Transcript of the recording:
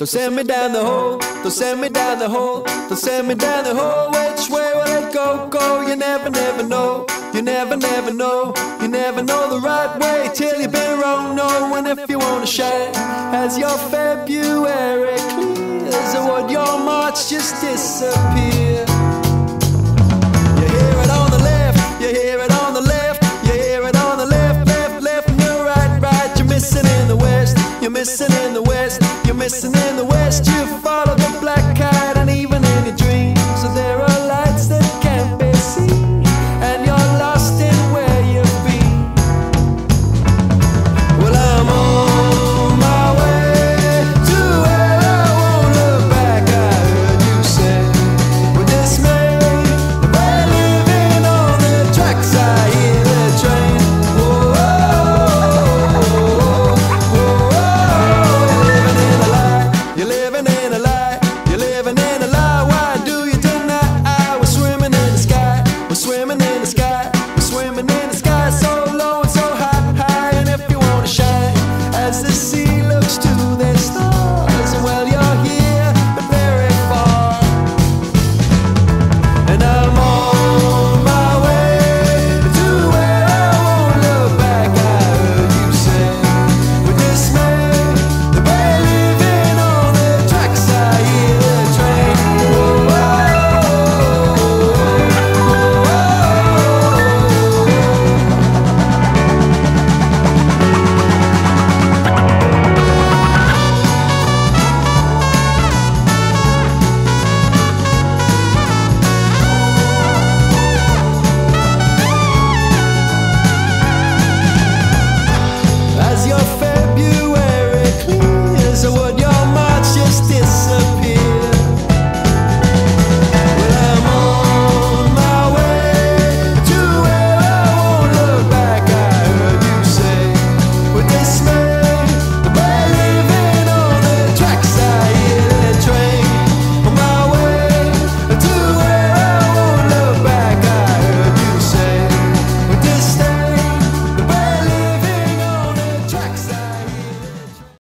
Don't send me down the hole, don't send me down the hole, don't send me down the hole. Which way will it go, go? You never, never know. You never, never know. You never know the right way till you've been wrong. No, and if you wanna shine, as your February clears, or would your March just disappear? You hear it on the left, you hear it on the left, you hear it on the left, left, left, and you're right, right. You're missing in the west, you're missing in the west, you're missing in the west. You follow the black cat.